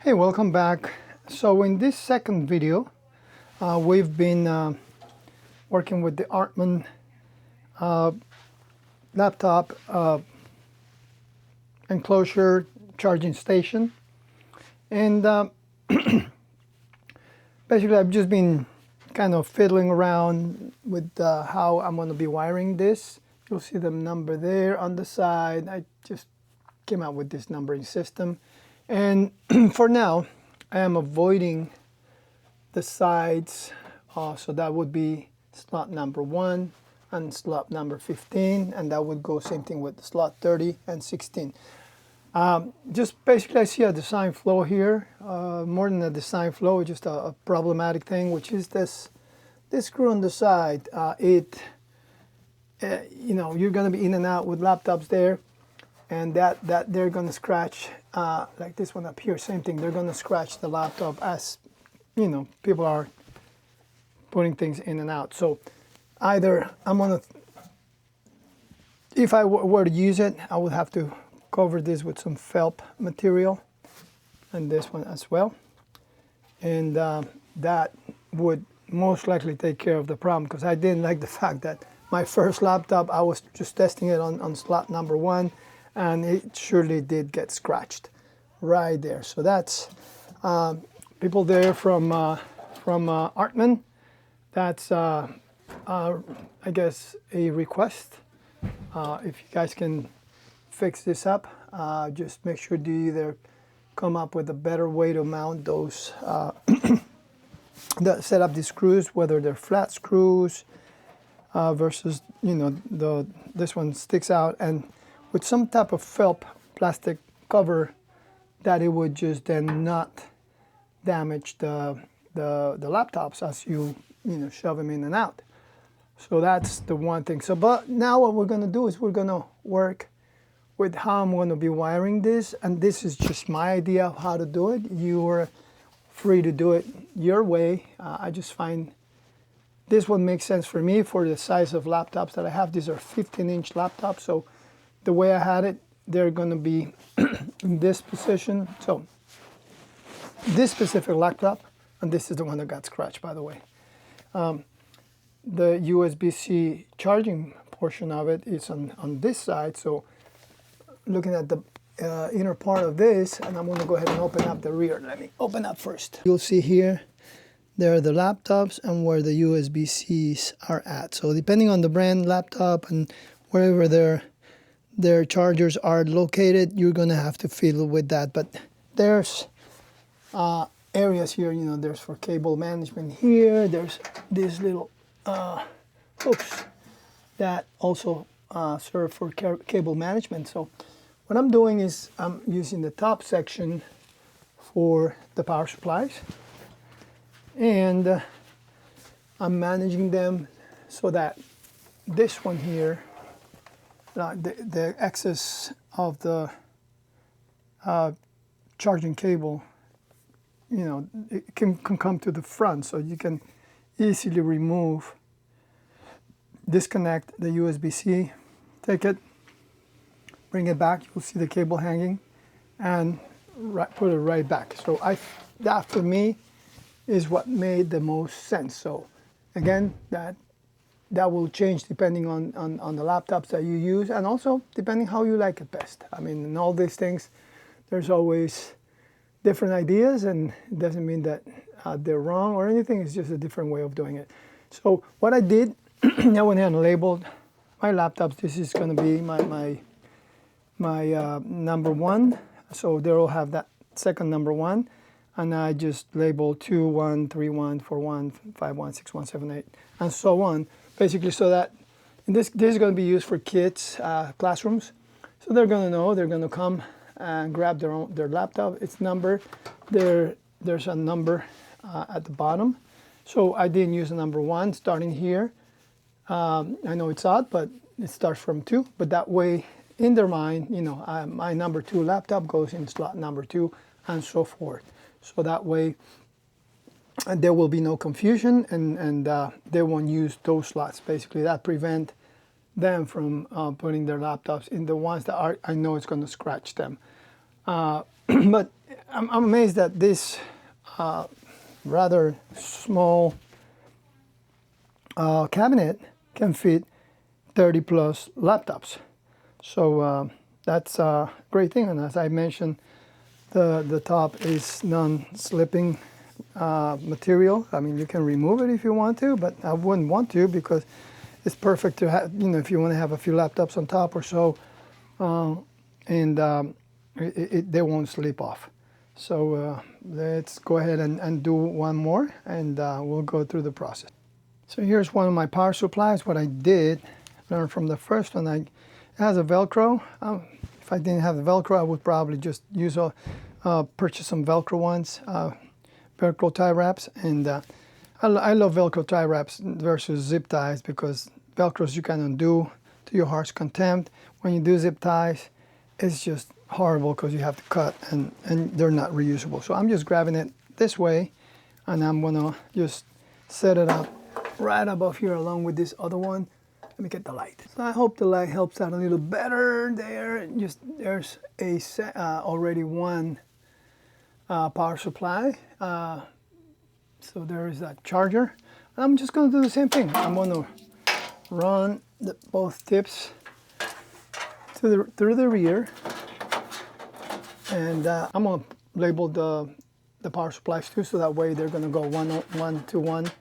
Hey, welcome back. So in this second video, we've been working with the Artman laptop enclosure charging station. And basically I've just been kind of fiddling around with how I'm going to be wiring this. You'll see the number there on the side. I just came out with this numbering system. And for now, I am avoiding the sides. So that would be slot number 1 and slot number 15. And that would go same thing with slot 30 and 16. Just basically I see a design flaw here. More than a design flaw, just a problematic thing, which is this screw on the side. You know, you're going to be in and out with laptops there. And that they're going to scratch, like this one up here, same thing. They're going to scratch the laptop as, you know, people are putting things in and out. So either I'm going to, if I were to use it, I would have to cover this with some felt material, and this one as well. And that would most likely take care of the problem, because I didn't like the fact that my first laptop, I was just testing it on slot number 1. And it surely did get scratched right there. So that's people there from Artman. That's I guess a request. If you guys can fix this up, just make sure to either come up with a better way to mount those, set up the screws, whether they're flat screws versus, you know, this one sticks out, and with some type of felt plastic cover that it would just then not damage the laptops as you know, shove them in and out. So that's the one thing. So but now what we're going to do is we're going to work with how I'm going to be wiring this, and this is just my idea of how to do it. You're free to do it your way. I just find this one makes sense for me for the size of laptops that I have. These are 15-inch laptops, so the way I had it, they're going to be in this position. So this specific laptop, and this is the one that got scratched, by the way. The USB-C charging portion of it is on this side. So looking at the inner part of this, and I'm going to go ahead and open up the rear. Let me open up first. You'll see here, there are the laptops and where the USB-Cs are at. So depending on the brand laptop and wherever their chargers are located, you're going to have to fiddle with that. But there's areas here, you know, there's for cable management here. There's these little hooks that also serve for cable management. So what I'm doing is I'm using the top section for the power supplies, and I'm managing them so that this one here, the excess of the charging cable, you know, it can come to the front, so you can easily remove, disconnect the USB-C, take it, bring it back. You'll see the cable hanging, and put it right back. So that for me is what made the most sense. So again, that will change depending on the laptops that you use, and also depending how you like it best. I mean, in all these things, there's always different ideas, and it doesn't mean that they're wrong or anything. It's just a different way of doing it. So what I did, I went ahead and labeled my laptops. This is going to be my number 1. So they'll have that second number 1. And I just labeled 2, 1, 3, 1, 4, 1, 5, 1, 6, 1, 7, 8, and so on. Basically, so that this is going to be used for kids' classrooms. So they're going to know, they're going to come and grab their laptop. It's numbered. There's a number at the bottom. So I didn't use the number 1 starting here. I know it's odd, but it starts from 2. But that way, in their mind, you know, my number 2 laptop goes in slot number 2, and so forth. So that way, there will be no confusion, and they won't use those slots. Basically, that prevent them from putting their laptops in the ones that I know it's going to scratch them. But I'm amazed that this rather small cabinet can fit 30 plus laptops. So that's a great thing. And as I mentioned, the top is non-slipping material. I mean, you can remove it if you want to, but I wouldn't want to because it's perfect to have, you know, if you want to have a few laptops on top or so, and they won't slip off. So let's go ahead and do one more, and we'll go through the process. So here's one of my power supplies. What I did, learn from the first one, it has a Velcro. If I didn't have the Velcro, I would probably just use purchase some Velcro ones, Velcro tie wraps, and I love Velcro tie wraps versus zip ties because Velcros you can undo to your heart's contempt. When you do zip ties, it's just horrible because you have to cut and they're not reusable. So I'm just grabbing it this way, and I'm gonna just set it up right above here along with this other one. Let me get the light. So I hope the light helps out a little better there. Just there's a already one power supply. So there is that charger. I'm just gonna do the same thing. I'm gonna run both tips through the rear, and I'm gonna label the power supplies too, so that way they're gonna go one to one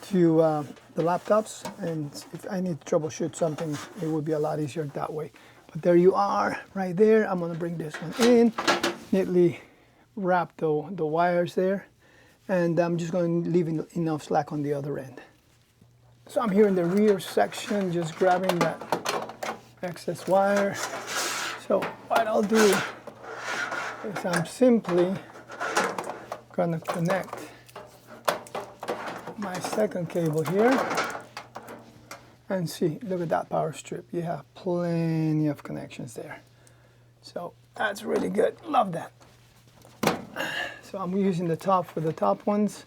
to the laptops, and if I need to troubleshoot something, it would be a lot easier that way. But there you are, right there. I'm gonna bring this one in, neatly wrap the wires there, and I'm just going to leave enough slack on the other end. So I'm here in the rear section, just grabbing that excess wire. So what I'll do is I'm simply going to connect my second cable here, and see, look at that power strip. You have plenty of connections there. So that's really good, love that. So I'm using the top for the top ones.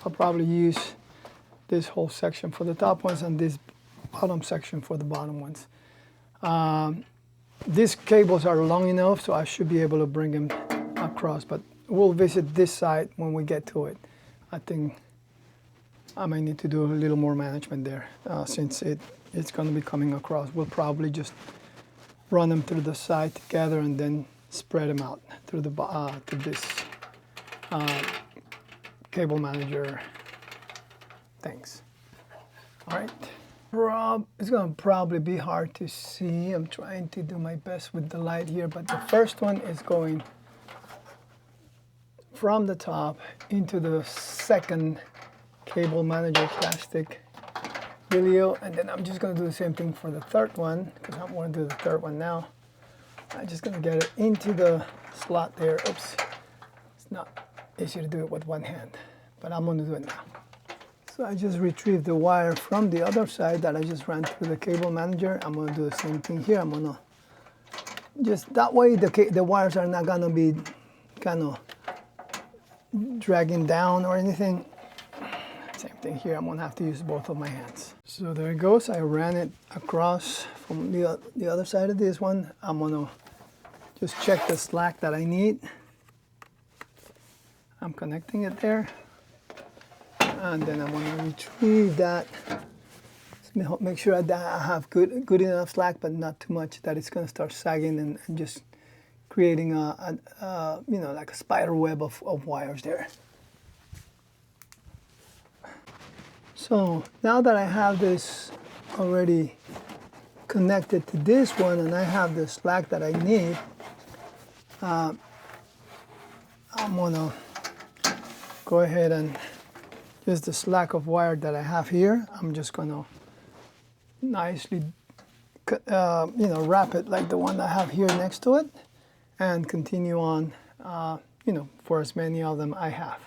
I'll probably use this whole section for the top ones and this bottom section for the bottom ones. These cables are long enough, so I should be able to bring them across, but we'll visit this side when we get to it. I think I might need to do a little more management there since it's going to be coming across. We'll probably just run them through the side together and then spread them out through to this cable manager things. All right. It's going to probably be hard to see. I'm trying to do my best with the light here, but the first one is going from the top into the second cable manager plastic video, and then I'm just going to do the same thing for the third one because I'm going to do the third one now. I'm just going to get it into the slot there. Oops, it's not easy to do it with one hand, but I'm going to do it now. So I just retrieved the wire from the other side that I just ran through the cable manager. I'm going to do the same thing here. I'm going to just, that way the wires are not going to be kind of dragging down or anything. Same thing here. I'm going to have to use both of my hands. So there it goes. I ran it across from the other side of this one. I'm going to just check the slack that I need. I'm connecting it there. And then I'm going to retrieve that. Make sure that I have good enough slack, but not too much that it's going to start sagging and just creating a you know, like a spider web of wires there. So now that I have this already connected to this one and I have the slack that I need, I'm gonna go ahead and use the slack of wire that I have here. I'm just gonna nicely you know, wrap it like the one I have here next to it and continue on, you know, for as many of them I have.